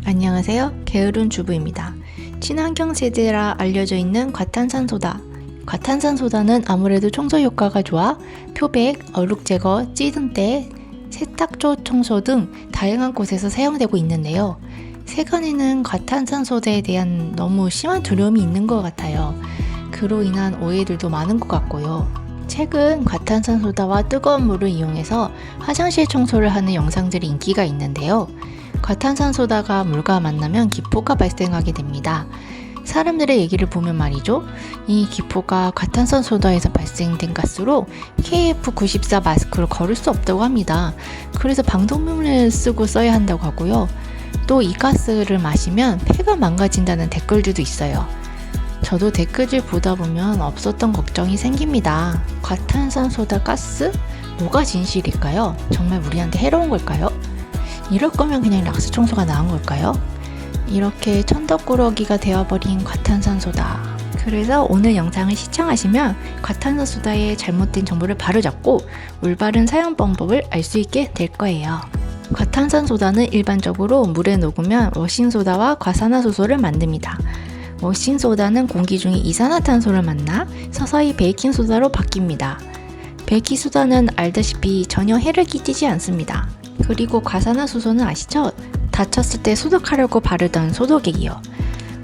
안녕하세요. 게으른 주부입니다. 친환경 세제라 알려져 있는 과탄산소다. 과탄산소다는 아무래도 청소 효과가 좋아 표백, 얼룩 제거, 찌든때, 세탁조 청소 등 다양한 곳에서 사용되고 있는데요. 세간에는 과탄산소다에 대한 너무 심한 두려움이 있는 것 같아요. 그로 인한 오해들도 많은 것 같고요. 최근 과탄산소다와 뜨거운 물을 이용해서 화장실 청소를 하는 영상들이 인기가 있는데요. 과탄산소다가 물과 만나면 기포가 발생하게 됩니다. 사람들의 얘기를 보면 말이죠. 이 기포가 과탄산소다에서 발생된 가스로 KF94 마스크를 걸을 수 없다고 합니다. 그래서 방독면을 쓰고 써야 한다고 하고요. 또 이 가스를 마시면 폐가 망가진다는 댓글들도 있어요. 저도 댓글을 보다 보면 없었던 걱정이 생깁니다. 과탄산소다 가스? 뭐가 진실일까요? 정말 우리한테 해로운 걸까요? 이럴 거면 그냥 락스 청소가 나은 걸까요? 이렇게 천덕꾸러기가 되어버린 과탄산소다. 그래서 오늘 영상을 시청하시면 과탄산소다의 잘못된 정보를 바로잡고 올바른 사용 방법을 알 수 있게 될 거예요. 과탄산소다는 일반적으로 물에 녹으면 워싱소다와 과산화수소를 만듭니다. 워싱소다는 공기 중에 이산화탄소를 만나 서서히 베이킹소다로 바뀝니다. 베이킹소다는 알다시피 전혀 해를 끼치지 않습니다. 그리고 과산화수소는 아시죠? 다쳤을 때 소독하려고 바르던 소독액이요.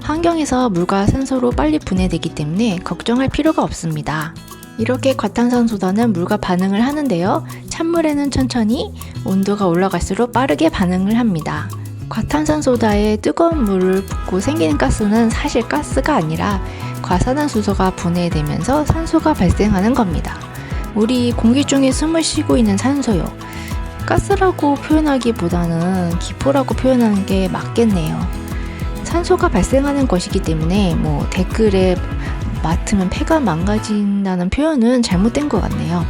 환경에서 물과 산소로 빨리 분해되기 때문에 걱정할 필요가 없습니다. 이렇게 과탄산소다는 물과 반응을 하는데요. 찬물에는 천천히, 온도가 올라갈수록 빠르게 반응을 합니다. 과탄산소다에 뜨거운 물을 붓고 생기는 가스는 사실 가스가 아니라 과산화수소가 분해되면서 산소가 발생하는 겁니다. 우리 공기 중에 숨을 쉬고 있는 산소요. 가스라고 표현하기보다는 기포라고 표현하는 게 맞겠네요. 산소가 발생하는 것이기 때문에 댓글에 맡으면 폐가 망가진다는 표현은 잘못된 것 같네요.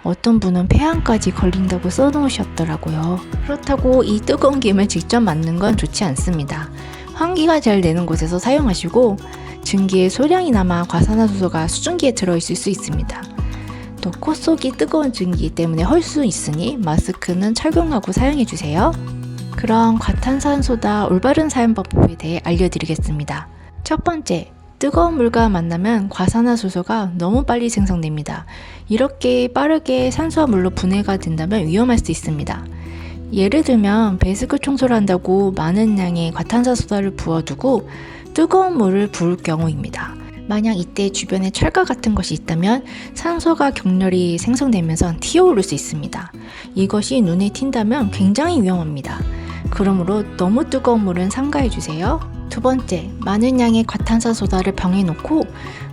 어떤 분은 폐암까지 걸린다고 써놓으셨더라고요. 그렇다고 이 뜨거운 김을 직접 맞는 건 좋지 않습니다. 환기가 잘 되는 곳에서 사용하시고 증기에 소량이 남아 과산화수소가 수증기에 들어있을 수 있습니다. 또 코 속이 뜨거운 증기 때문에 헐 수 있으니 마스크는 착용하고 사용해주세요. 그럼 과탄산소다 올바른 사용 방법에 대해 알려드리겠습니다. 첫 번째, 뜨거운 물과 만나면 과산화수소가 너무 빨리 생성됩니다. 이렇게 빠르게 산소와 물로 분해가 된다면 위험할 수 있습니다. 예를 들면 배수구 청소를 한다고 많은 양의 과탄산소다를 부어두고 뜨거운 물을 부을 경우입니다. 만약 이때 주변에 철가 같은 것이 있다면 산소가 격렬히 생성되면서 튀어오를 수 있습니다. 이것이 눈에 튄다면 굉장히 위험합니다. 그러므로 너무 뜨거운 물은 삼가해주세요. 두 번째, 많은 양의 과탄산소다를 병에 넣고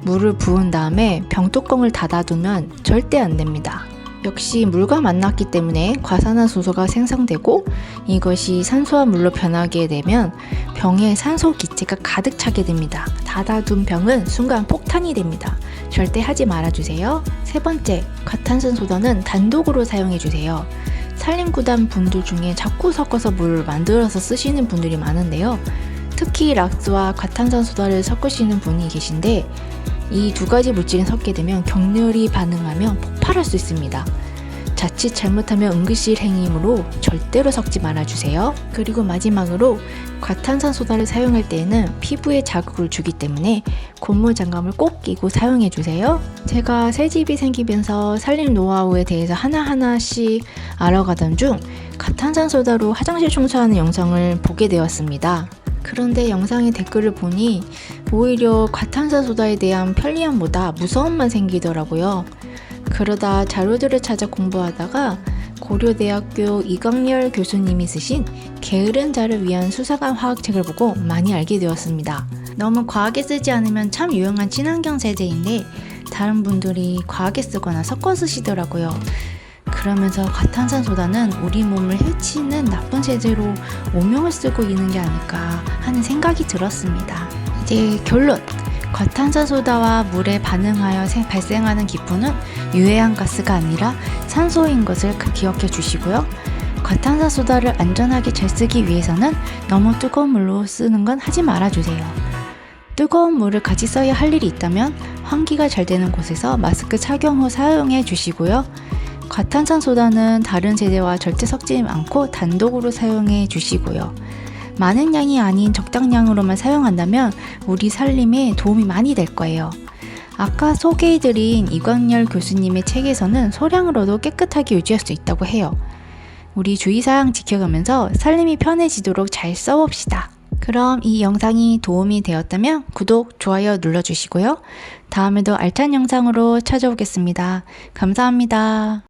물을 부은 다음에 병뚜껑을 닫아두면 절대 안 됩니다. 역시 물과 만났기 때문에 과산화수소가 생성되고 이것이 산소와 물로 변하게 되면 병에 산소 기체가 가득 차게 됩니다. 닫아둔 병은 순간 폭탄이 됩니다. 절대 하지 말아주세요. 세 번째, 과탄산소다는 단독으로 사용해주세요. 산림구단 분들 중에 자꾸 섞어서 물을 만들어서 쓰시는 분들이 많은데요. 특히 락스와 과탄산소다를 섞으시는 분이 계신데 이 두 가지 물질이 섞게 되면 격렬히 반응하며 폭발할 수 있습니다. 자칫 잘못하면 응급실 행위이므로 절대로 섞지 말아주세요. 그리고 마지막으로 과탄산소다를 사용할 때에는 피부에 자극을 주기 때문에 고무장갑을 꼭 끼고 사용해주세요. 제가 새집이 생기면서 살림 노하우에 대해서 하나하나씩 알아가던 중 과탄산소다로 화장실 청소하는 영상을 보게 되었습니다. 그런데 영상의 댓글을 보니 오히려 과탄산소다에 대한 편리함보다 무서움만 생기더라고요. 그러다 자료들을 찾아 공부하다가 고려대학교 이광열 교수님이 쓰신 게으른 자를 위한 수사관 화학책을 보고 많이 알게 되었습니다. 너무 과하게 쓰지 않으면 참 유용한 친환경 세제인데 다른 분들이 과하게 쓰거나 섞어 쓰시더라고요. 그러면서 과탄산소다는 우리 몸을 해치는 나쁜 세제로 오명을 쓰고 있는 게 아닐까 하는 생각이 들었습니다. 이제 결론! 과탄산소다와 물에 반응하여 발생하는 기포는 유해한 가스가 아니라 산소인 것을 기억해 주시고요. 과탄산소다를 안전하게 잘 쓰기 위해서는 너무 뜨거운 물로 쓰는 건 하지 말아주세요. 뜨거운 물을 같이 써야 할 일이 있다면 환기가 잘 되는 곳에서 마스크 착용 후 사용해 주시고요. 과탄산소다는 다른 세제와 절대 섞지 않고 단독으로 사용해 주시고요. 많은 양이 아닌 적당량으로만 사용한다면 우리 살림에 도움이 많이 될 거예요. 아까 소개해드린 이광열 교수님의 책에서는 소량으로도 깨끗하게 유지할 수 있다고 해요. 우리 주의사항 지켜가면서 살림이 편해지도록 잘 써봅시다. 그럼 이 영상이 도움이 되었다면 구독, 좋아요 눌러주시고요. 다음에도 알찬 영상으로 찾아오겠습니다. 감사합니다.